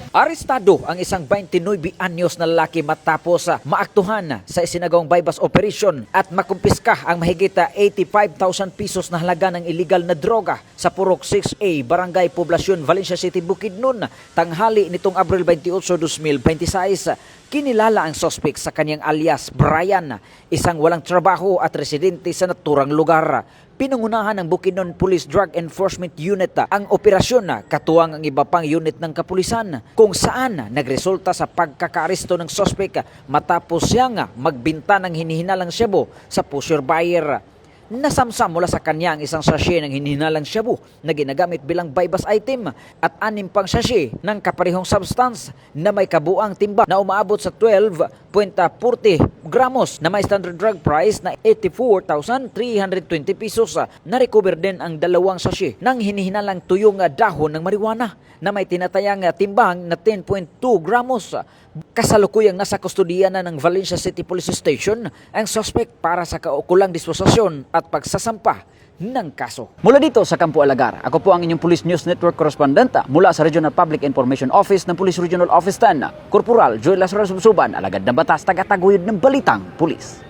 Arestado ang isang 29 anyos na lalaki matapos maaktuhan sa isinagawang bypass operation at makumpiska ang mahigit 85,000 pesos na halaga ng illegal na droga sa Purok 6A, Barangay Poblacion, Valencia City, Bukidnon. Tanghali nitong Abril 28, 2026, kinilala ang suspect sa kanyang alias Brian, isang walang trabaho at residente sa naturang lugar. Pinangunahan ng Bukidnon Police Drug Enforcement Unit ang operasyon, katuwang ang iba pang unit ng kapulisan, kung saan nagresulta sa pagkakaaresto ng suspect matapos siyang magbinta ng hinihinalang shabu sa pusher buyer. Nasamsam mula sa kanya ang isang sachet ng hinihinalang shabu na ginagamit bilang bypass item at 6 pang sachet ng kaparehong substance na may kabuang timba na umaabot sa 12.40 gramos na may standard drug price na 84,320 pesos. Na-recover din ang 2 sachet ng hinihinalang tuyong dahon ng marijuana na may tinatayang timbang na 10.2 gramos. Kasalukuyang nasa kustodiya na ng Valencia City Police Station ang suspect para sa kaukulang disposisyon at pagsasampa ng kaso. Mula dito sa Campo Alagar, ako po ang inyong Police News Network correspondent mula sa Regional Public Information Office ng Police Regional Office 10, Corporal Joel Lazaro Subsuban, alagad ng batas, tagataguyod ng balitang pulis.